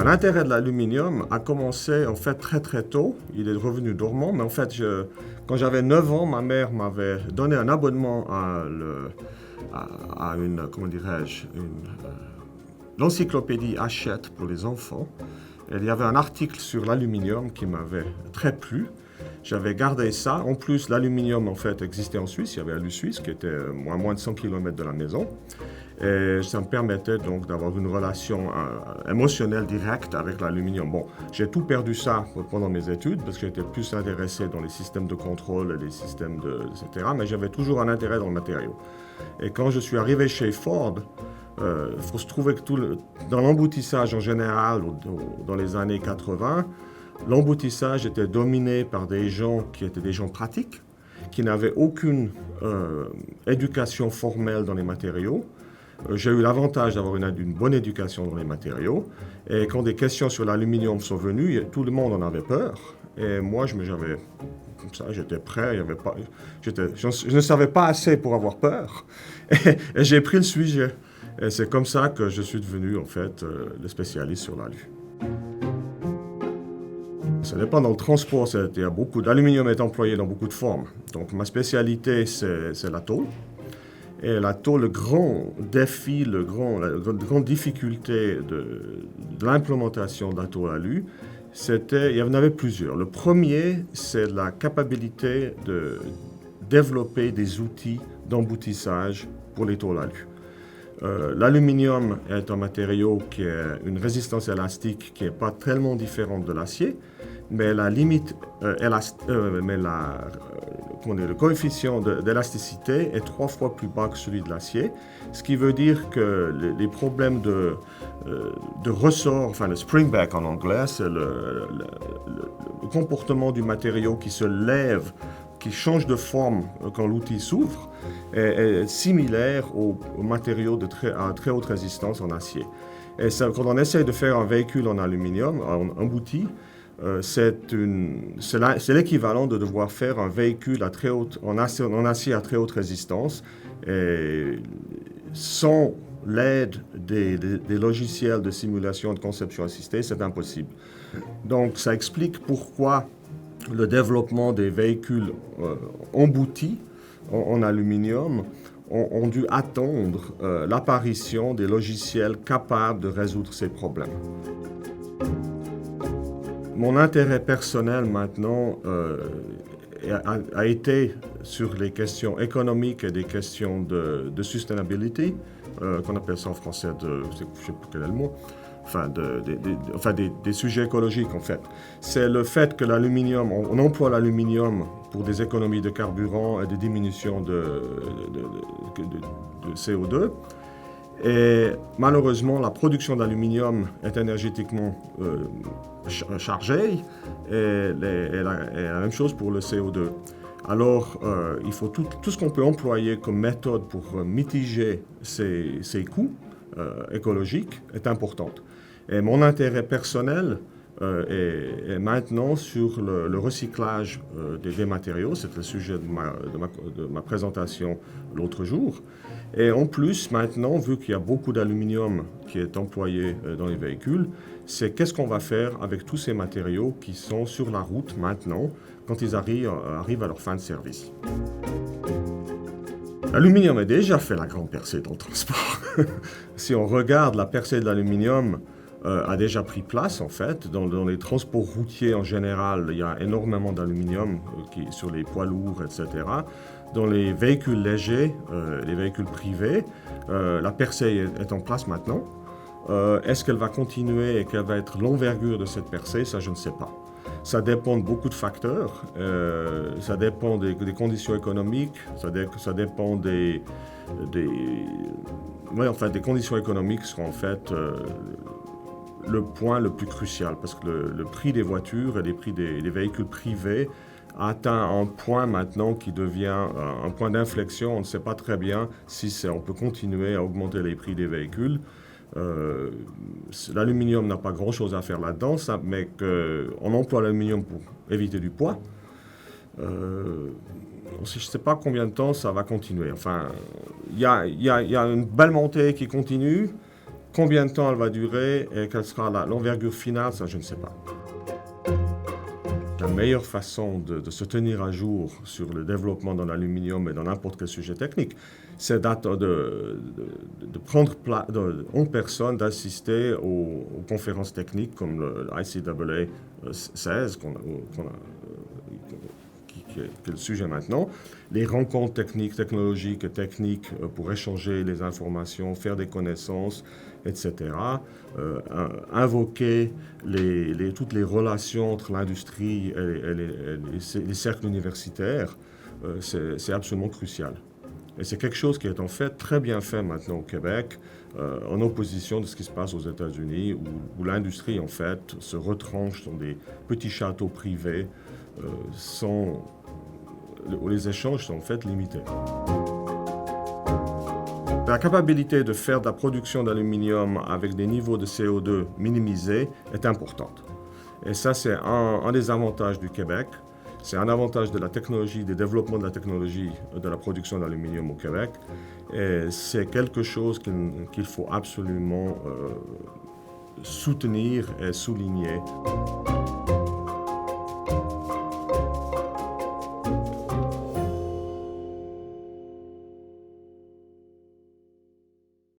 L'intérêt de l'aluminium a commencé en fait très très tôt. Il est revenu dormant, mais en fait, quand j'avais 9 ans, ma mère m'avait donné un abonnement à une, comment dirais-je, l'encyclopédie Hachette pour les enfants. Et il y avait un article sur l'aluminium qui m'avait très plu. J'avais gardé ça. En plus, l'aluminium en fait existait en Suisse. Il y avait Alu Suisse qui était à moins de 100 km de la maison. Et ça me permettait donc d'avoir une relation émotionnelle directe avec l'aluminium. Bon, j'ai tout perdu ça pendant mes études parce que j'étais plus intéressé dans les systèmes de contrôle, les systèmes etc. Mais j'avais toujours un intérêt dans le matériau. Et quand je suis arrivé chez Ford, il faut se trouver que dans l'emboutissage en général, dans les années 80, l'emboutissage était dominé par des gens qui étaient des gens pratiques, qui n'avaient aucune éducation formelle dans les matériaux. J'ai eu l'avantage d'avoir une bonne éducation dans les matériaux. Et quand des questions sur l'aluminium sont venues, tout le monde en avait peur. Et moi, j'étais prêt. Je ne savais pas assez pour avoir peur. Et j'ai pris le sujet. Et c'est comme ça que je suis devenu, en fait, le spécialiste sur l'alu. Ça dépend dans le transport. Il y a beaucoup d'aluminium est employé dans beaucoup de formes. Donc, ma spécialité, c'est la tôle. Et la tôle, le grand défi, la grande difficulté de l'implémentation de la tôle alu, il y en avait plusieurs. Le premier, c'est la capacité de développer des outils d'emboutissage pour les tôles alu. L'aluminium est un matériau qui a une résistance élastique qui n'est pas tellement différente de l'acier, mais le coefficient d'élasticité est 3 fois plus bas que celui de l'acier, ce qui veut dire que les problèmes de ressort, enfin le springback en anglais, c'est le comportement du matériau qui se lève, qui change de forme quand l'outil s'ouvre, est similaire aux matériaux à très haute résistance en acier. Et ça, quand on essaie de faire un véhicule en aluminium, embouti, c'est l'équivalent de devoir faire un véhicule en acier à très haute résistance, et sans l'aide des logiciels de simulation et de conception assistée, c'est impossible. Donc ça explique pourquoi le développement des véhicules emboutis en aluminium ont dû attendre l'apparition des logiciels capables de résoudre ces problèmes. Mon intérêt personnel maintenant a été sur les questions économiques et des questions de sustainability, qu'on appelle ça en français, je ne sais plus quel est le mot, des sujets écologiques en fait. C'est le fait que l'aluminium, on emploie l'aluminium pour des économies de carburant et des diminutions de CO2. Et malheureusement, la production d'aluminium est énergétiquement chargée et la même chose pour le CO2. Alors, il faut tout ce qu'on peut employer comme méthode pour mitiger ces coûts écologiques est importante. Et mon intérêt personnel est maintenant sur le recyclage des matériaux. C'est le sujet de ma présentation l'autre jour. Et en plus, maintenant, vu qu'il y a beaucoup d'aluminium qui est employé dans les véhicules, c'est qu'est-ce qu'on va faire avec tous ces matériaux qui sont sur la route maintenant, quand ils arrivent à leur fin de service. L'aluminium a déjà fait la grande percée dans le transport. Si on regarde, la percée de l'aluminium a déjà pris place, en fait. Dans les transports routiers en général, il y a énormément d'aluminium sur les poids lourds, etc. Dans les véhicules légers, les véhicules privés, la percée est en place maintenant. Est-ce qu'elle va continuer et quelle va être l'envergure de cette percée? Ça, je ne sais pas. Ça dépend de beaucoup de facteurs. Ça dépend des conditions économiques. Ça dépend des conditions économiques seront en fait le point le plus crucial, parce que le prix des voitures et les prix des véhicules privés a atteint un point maintenant qui devient un point d'inflexion. On ne sait pas très bien si on peut continuer à augmenter les prix des véhicules. L'aluminium n'a pas grand-chose à faire là-dedans, mais on emploie l'aluminium pour éviter du poids. Je ne sais pas combien de temps ça va continuer. Enfin, il y a une belle montée qui continue. Combien de temps elle va durer et quelle sera l'envergure finale, ça je ne sais pas. La meilleure façon de se tenir à jour sur le développement dans l'aluminium et dans n'importe quel sujet technique, c'est de prendre en personne, d'assister aux conférences techniques comme le ICAA 16, qui est le sujet maintenant, les rencontres technologiques et techniques pour échanger les informations, faire des connaissances, etc. Invoquer toutes les relations entre l'industrie et les cercles universitaires, c'est absolument crucial. Et c'est quelque chose qui est en fait très bien fait maintenant au Québec, en opposition de ce qui se passe aux États-Unis, où l'industrie en fait se retranche dans des petits châteaux privés, où les échanges sont en fait limités. La capacité de faire de la production d'aluminium avec des niveaux de CO2 minimisés est importante. Et ça, c'est un des avantages du Québec. C'est un avantage de la technologie, du développement de la technologie de la production d'aluminium au Québec. Et c'est quelque chose qu'il faut absolument soutenir et souligner.